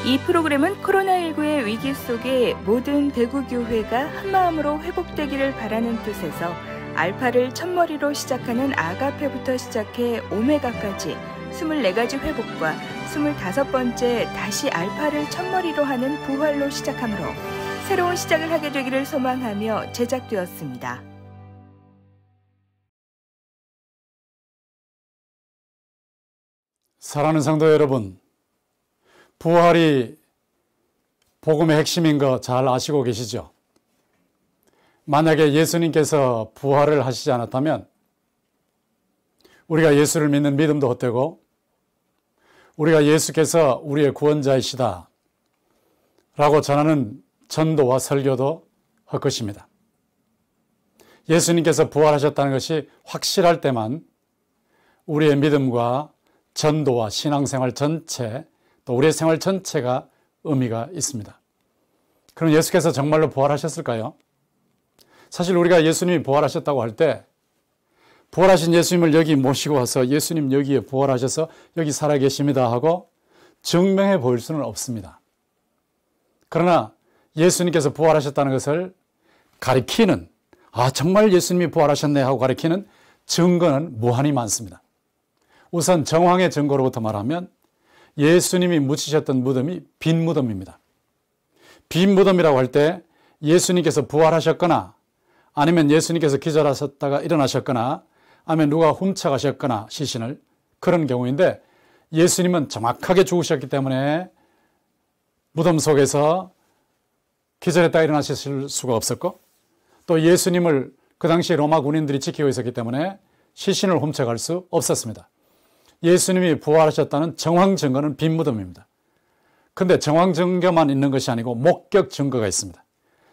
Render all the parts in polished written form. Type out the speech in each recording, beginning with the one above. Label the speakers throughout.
Speaker 1: 이 프로그램은 코로나19의 위기 속에 모든 대구교회가 한마음으로 회복되기를 바라는 뜻에서 알파를 첫머리로 시작하는 아가페부터 시작해 오메가까지 24가지 회복과 25번째 다시 알파를 첫머리로 하는 부활로 시작하므로 새로운 시작을 하게 되기를 소망하며 제작되었습니다.
Speaker 2: 사랑하는 성도 여러분, 부활이 복음의 핵심인 거 잘 아시고 계시죠? 만약에 예수님께서 부활을 하시지 않았다면 우리가 예수를 믿는 믿음도 헛되고 우리가 예수께서 우리의 구원자이시다 라고 전하는 전도와 설교도 헛것입니다. 예수님께서 부활하셨다는 것이 확실할 때만 우리의 믿음과 전도와 신앙생활 전체 또 우리의 생활 전체가 의미가 있습니다. 그럼 예수께서 정말로 부활하셨을까요? 사실 우리가 예수님이 부활하셨다고 할 때 부활하신 예수님을 여기 모시고 와서 예수님 여기에 부활하셔서 여기 살아계십니다 하고 증명해 보일 수는 없습니다. 그러나 예수님께서 부활하셨다는 것을 가리키는 정말 예수님이 부활하셨네 하고 가리키는 증거는 무한히 많습니다. 우선 정황의 증거로부터 말하면 예수님이 묻히셨던 무덤이 빈 무덤입니다. 빈 무덤이라고 할 때 예수님께서 부활하셨거나 아니면 예수님께서 기절하셨다가 일어나셨거나 아니면 누가 훔쳐가셨거나 시신을 그런 경우인데 예수님은 정확하게 죽으셨기 때문에 무덤 속에서 기절했다가 일어나실 수가 없었고 또 예수님을 그 당시 로마 군인들이 지키고 있었기 때문에 시신을 훔쳐갈 수 없었습니다. 예수님이 부활하셨다는 정황 증거는 빈 무덤입니다. 그런데 정황 증거만 있는 것이 아니고 목격 증거가 있습니다.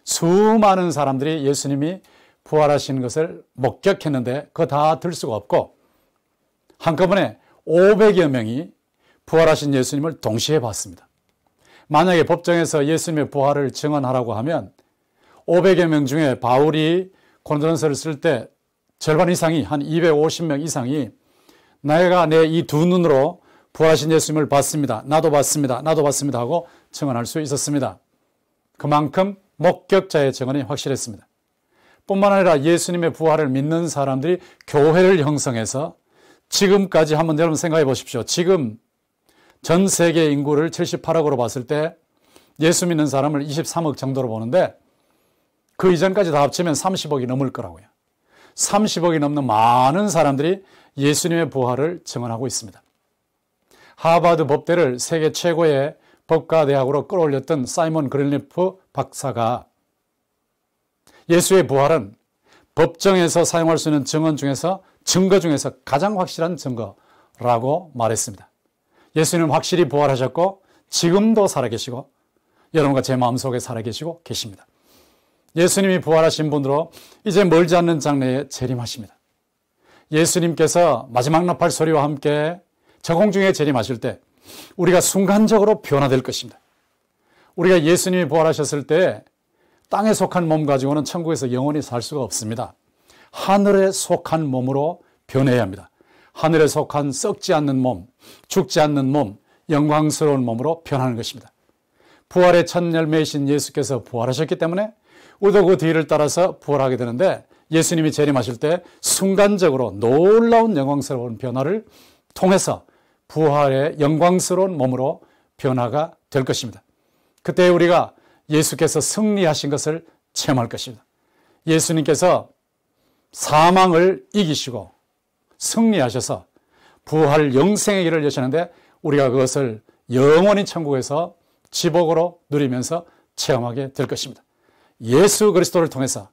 Speaker 2: 수많은 사람들이 예수님이 부활하신 것을 목격했는데 그거 다 들 수가 없고 한꺼번에 500여 명이 부활하신 예수님을 동시에 봤습니다. 만약에 법정에서 예수님의 부활을 증언하라고 하면 500여 명 중에 바울이 고린도전서를 쓸 때 절반 이상이 한 250명 이상이 내가 내 이 두 눈으로 부활하신 예수님을 봤습니다. 나도 봤습니다. 나도 봤습니다 하고 증언할 수 있었습니다. 그만큼 목격자의 증언이 확실했습니다. 뿐만 아니라 예수님의 부활을 믿는 사람들이 교회를 형성해서 지금까지 한번 여러분 생각해 보십시오. 지금 전 세계 인구를 78억으로 봤을 때 예수 믿는 사람을 23억 정도로 보는데 그 이전까지 다 합치면 30억이 넘을 거라고요. 30억이 넘는 많은 사람들이 예수님의 부활을 증언하고 있습니다. 하버드 법대를 세계 최고의 법과대학으로 끌어올렸던 사이먼 그린리프 박사가 예수의 부활은 법정에서 사용할 수 있는 증거 중에서 가장 확실한 증거라고 말했습니다. 예수님은 확실히 부활하셨고 지금도 살아계시고 여러분과 제 마음속에 살아계시고 계십니다. 예수님이 부활하신 분으로 이제 멀지 않는 장래에 재림하십니다. 예수님께서 마지막 나팔 소리와 함께 저공중에 재림하실 때 우리가 순간적으로 변화될 것입니다. 우리가 예수님이 부활하셨을 때 땅에 속한 몸 가지고는 천국에서 영원히 살 수가 없습니다. 하늘에 속한 몸으로 변해야 합니다. 하늘에 속한 썩지 않는 몸, 죽지 않는 몸, 영광스러운 몸으로 변하는 것입니다. 부활의 첫 열매이신 예수께서 부활하셨기 때문에 우리도 그 뒤를 따라서 부활하게 되는데 예수님이 재림하실 때 순간적으로 놀라운 영광스러운 변화를 통해서 부활의 영광스러운 몸으로 변화가 될 것입니다. 그때 우리가 예수께서 승리하신 것을 체험할 것입니다. 예수님께서 사망을 이기시고 승리하셔서 부활 영생의 길을 여시는데 우리가 그것을 영원히 천국에서 지복으로 누리면서 체험하게 될 것입니다. 예수 그리스도를 통해서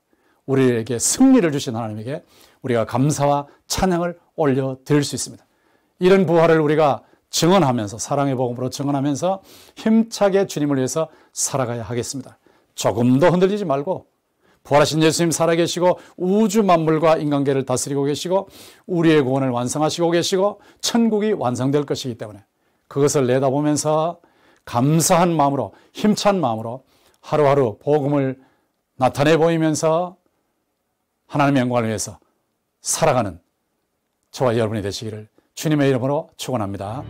Speaker 2: 우리에게 승리를 주신 하나님에게 우리가 감사와 찬양을 올려드릴 수 있습니다. 이런 부활을 우리가 증언하면서 사랑의 복음으로 증언하면서 힘차게 주님을 위해서 살아가야 하겠습니다. 조금도 흔들리지 말고 부활하신 예수님 살아계시고 우주 만물과 인간계를 다스리고 계시고 우리의 구원을 완성하시고 계시고 천국이 완성될 것이기 때문에 그것을 내다보면서 감사한 마음으로 힘찬 마음으로 하루하루 복음을 나타내 보이면서 하나님의 영광을 위해서 살아가는 저와 여러분이 되시기를 주님의 이름으로 축원합니다.